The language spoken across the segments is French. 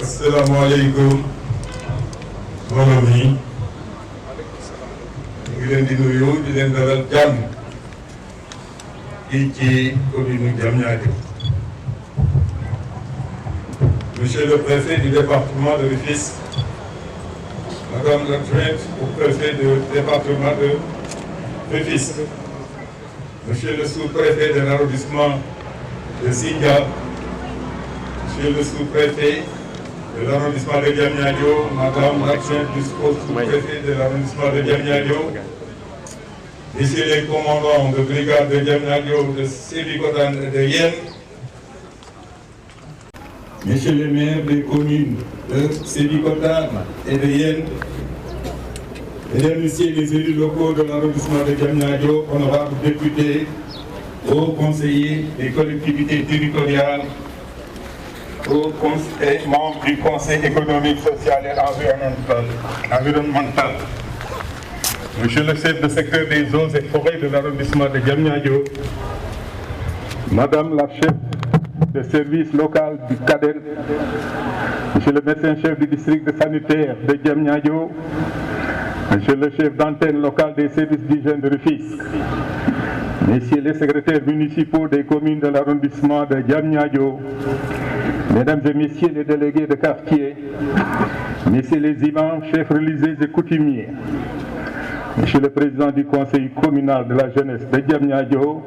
Assalamu alaikum, mon ami. Ñu ngi leen di nuyu di leen dalal jàmm fii ci commune Diamniadio. Monsieur le préfet du département de Rufisque, Madame l'adjointe au préfet du département de Rufisque, Monsieur le sous-préfet de l'arrondissement de Sindia, Monsieur le sous-préfet de l'arrondissement de Diamniadio, Madame l'adjointe du sous-préfet de l'arrondissement de Diamniadio, Messieurs les commandants de brigade de Diamniadio, de Sébikotane et de Yène, Messieurs les maires des communes de Sébikotane et de Yène, Mesdames, Messieurs les élus locaux de l'arrondissement de Diamniadio, honorables députés, hauts conseillers des collectivités territoriales, et membres du Conseil économique, social et environnemental. Monsieur le chef de secteur des eaux et forêts de l'arrondissement de Diamniadio, Madame la chef de service local du CADEL, Monsieur le médecin-chef du district sanitaire de Diamniadio, Monsieur le chef d'antenne locale des services d'hygiène de Rufisque, Messieurs les secrétaires municipaux des communes de l'arrondissement de Diamniadio, Mesdames et Messieurs les délégués de quartier, Messieurs les imams, chefs religieux et coutumiers, Monsieur le président du conseil communal de la jeunesse de Diamniadio,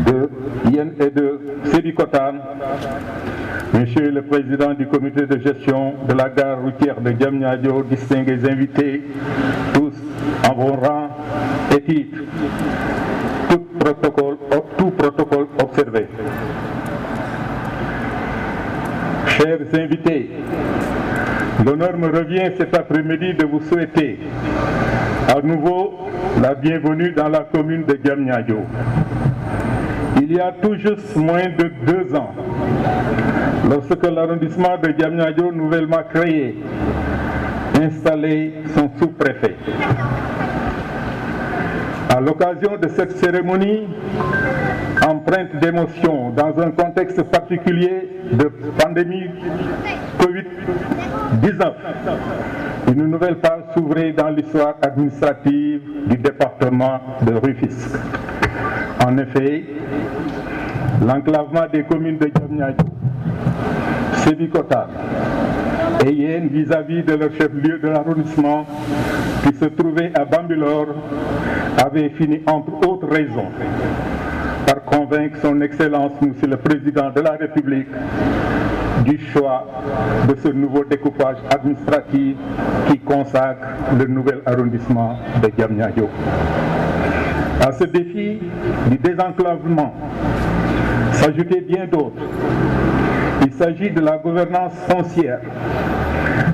de Yène et de Sébikotane, Monsieur le président du comité de gestion de la gare routière de Diamniadio, distingués invités, tous en vos rangs et titres, tout protocole observé. Chers invités, l'honneur me revient cet après-midi de vous souhaiter à nouveau la bienvenue dans la commune de Diamniadio. Il y a tout juste moins de 2 ans, lorsque l'arrondissement de Diamniadio, nouvellement créé, installait son sous-préfet. À l'occasion de cette cérémonie, empreinte d'émotion dans un contexte particulier de pandémie Covid-19, une nouvelle page s'ouvrait dans l'histoire administrative du département de Rufisque. En effet, l'enclavement des communes de Diamniadio, Sébikotane et Yène vis-à-vis de leur chef-lieu de l'arrondissement qui se trouvait à Bambilor avait fini, entre autres raisons, par convaincre son Excellence, Monsieur le Président de la République, du choix de ce nouveau découpage administratif qui consacre le nouvel arrondissement de Diamniadio. À ce défi du désenclavement s'ajoutaient bien d'autres. Il s'agit de la gouvernance foncière,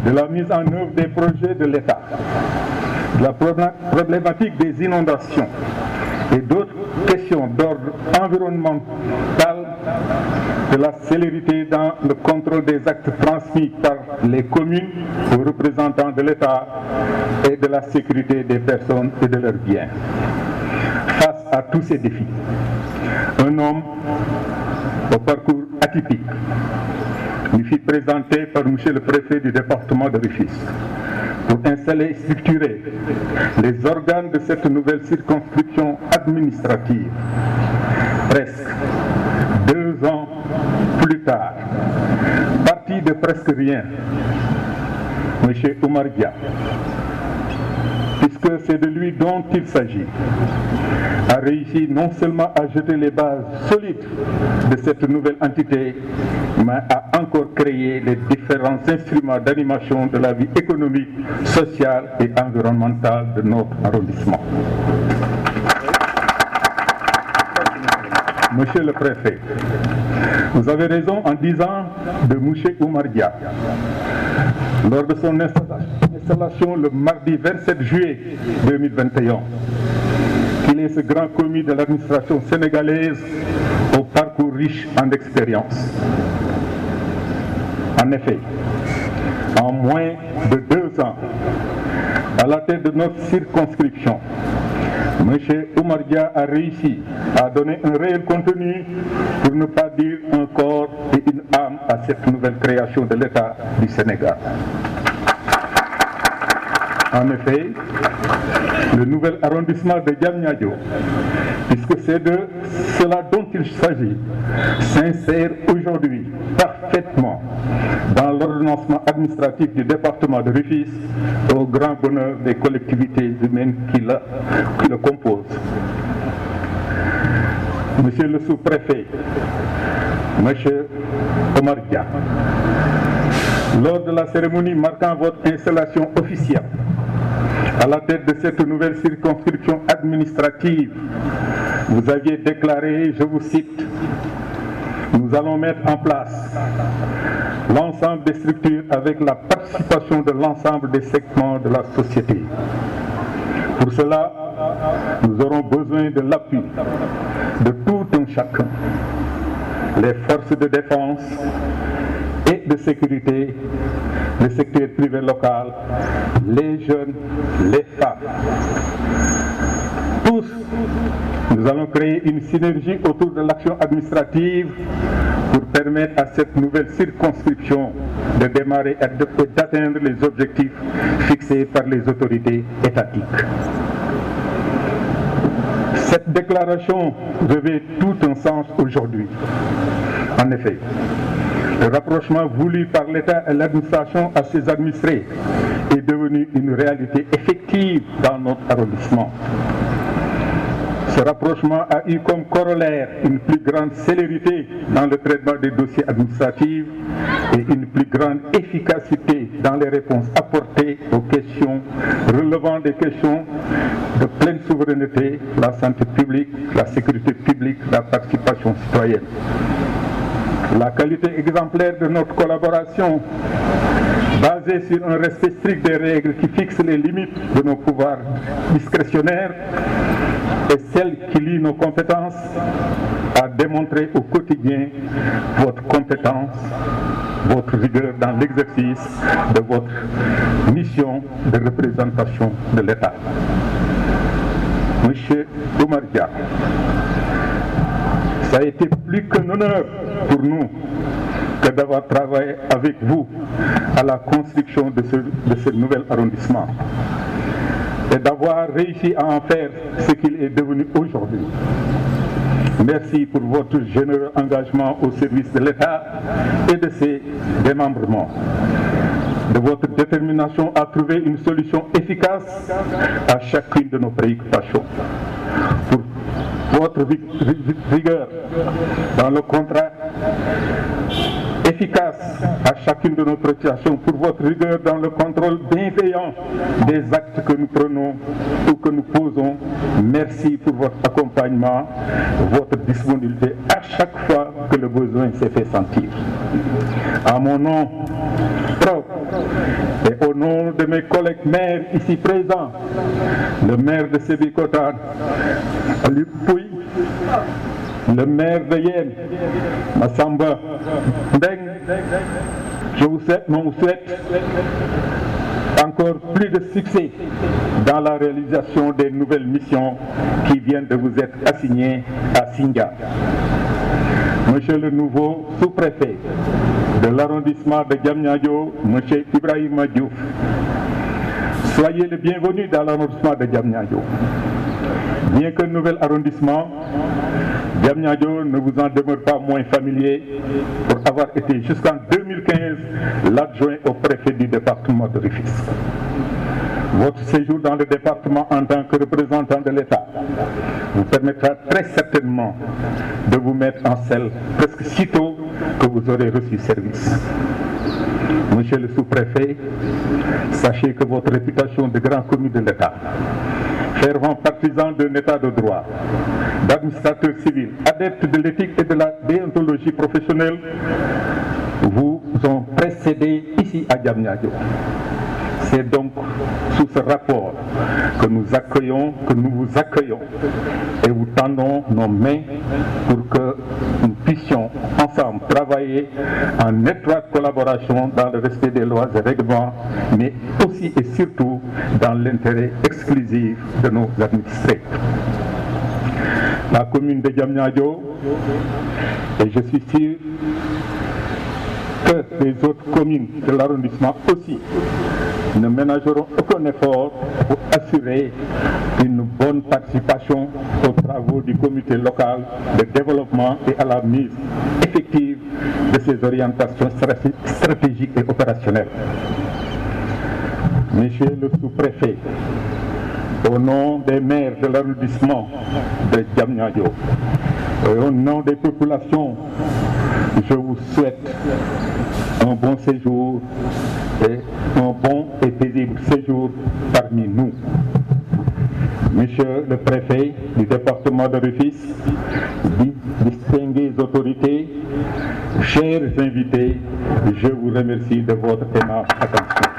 de la mise en œuvre des projets de l'État, de la problématique des inondations et d'autres questions d'ordre environnemental, de la célérité dans le contrôle des actes transmis par les communes aux représentants de l'État et de la sécurité des personnes et de leurs biens. Face à tous ces défis, un homme au parcours atypique lui fut présenté par Monsieur le préfet du département de Rufisque pour installer et structurer les organes de cette nouvelle circonscription administrative. Presque 2 ans plus tard, parti de presque rien, M. Oumar Dia, puisque c'est de lui dont il s'agit, a réussi non seulement à jeter les bases solides de cette nouvelle entité, mais a encore créé les différents instruments d'animation de la vie économique, sociale et environnementale de notre arrondissement. Monsieur le préfet, vous avez raison en disant de M. Oumar Dia, lors de son installation le mardi 27 juillet 2021, qu'il est ce grand commis de l'administration sénégalaise au parcours riche en expérience. En effet, en moins de 2 ans, à la tête de notre circonscription, M. Oumar Dia a réussi à donner un réel contenu, pour ne pas dire un corps et une âme à cette nouvelle création de l'État du Sénégal. En effet, le nouvel arrondissement de Diamniadio, puisque c'est de cela dont il s'agit, s'insère aujourd'hui parfaitement dans l'ordonnancement administratif du département de Rufisque, au grand bonheur des collectivités humaines qui le composent. Monsieur le sous-préfet, Monsieur Oumar Dia, lors de la cérémonie marquant votre installation officielle à la tête de cette nouvelle circonscription administrative, vous aviez déclaré, je vous cite, « Nous allons mettre en place l'ensemble des structures avec la participation de l'ensemble des segments de la société. Pour cela, nous aurons besoin de l'appui de tout un chacun, les forces de défense et de sécurité, le secteur privé local, les jeunes, les femmes. Tous, nous allons créer une synergie autour de l'action administrative pour permettre à cette nouvelle circonscription de démarrer et d'atteindre les objectifs fixés par les autorités étatiques. » Cette déclaration revêt tout un sens aujourd'hui. En effet, le rapprochement voulu par l'État et l'administration à ses administrés est devenu une réalité effective dans notre arrondissement. Ce rapprochement a eu comme corollaire une plus grande célérité dans le traitement des dossiers administratifs et une plus grande efficacité dans les réponses apportées aux questions relevant des questions de pleine souveraineté, la santé publique, la sécurité publique, la participation citoyenne. La qualité exemplaire de notre collaboration, basée sur un respect strict des règles qui fixent les limites de nos pouvoirs discrétionnaires, et celle qui lie nos compétences, a démontré au quotidien votre compétence, votre rigueur dans l'exercice de votre mission de représentation de l'État. Monsieur Oumar Dia, ça a été plus qu'un honneur pour nous que d'avoir travaillé avec vous à la construction de ce nouvel arrondissement et d'avoir réussi à en faire ce qu'il est devenu aujourd'hui. Merci pour votre généreux engagement au service de l'État et de ses démembrements, de votre détermination à trouver une solution efficace à chacune de nos préoccupations, pour votre rigueur dans le contrat efficace à chacune de nos préoccupations, pour votre rigueur dans le contrôle bienveillant des actes que nous prenons ou que nous posons. Merci pour votre accompagnement, votre disponibilité à chaque fois que le besoin s'est fait sentir. À mon nom propre et au nom de mes collègues maires ici présents, le maire de Sébikotane, Luc Pouy, le maire de Yen, Massamba Ndeng, je vous souhaite encore plus de succès dans la réalisation des nouvelles missions qui viennent de vous être assignées à Sindia. Monsieur le nouveau sous-préfet de l'arrondissement de Diamniadio, Monsieur Ibrahima Diouf, soyez le bienvenu dans l'arrondissement de Diamniadio. Bien qu'un nouvel arrondissement, Diamniadio ne vous en demeure pas moins familier pour avoir été jusqu'en 2015 l'adjoint au préfet du département de Rufisque. Votre séjour dans le département en tant que représentant de l'État vous permettra très certainement de vous mettre en selle presque sitôt que vous aurez reçu service. Monsieur le sous-préfet, sachez que votre réputation de grand commis de l'État, fervent partisan d'un État de droit, d'administrateur civil, adepte de l'éthique et de la déontologie professionnelle, vous ont précédé ici à Diamniadio. C'est donc sous ce rapport que nous vous accueillons et vous tendons nos mains pour que nous puissions ensemble travailler en étroite collaboration dans le respect des lois et règlements, mais aussi et surtout dans l'intérêt exclusif de nos administrés. La commune de Diamniadio, et je suis sûr que les autres communes de l'arrondissement aussi, ne ménageront aucun effort pour assurer une bonne participation aux travaux du comité local de développement et à la mise effective de ces orientations stratégiques et opérationnelles. Monsieur le sous-préfet, au nom des maires de l'arrondissement de Diamniadio et au nom des populations, je vous souhaite un bon séjour et un bon et paisible séjour parmi nous. Monsieur le préfet du département de Rufisque, distinguées autorités, chers invités, je vous remercie de votre aimable attention.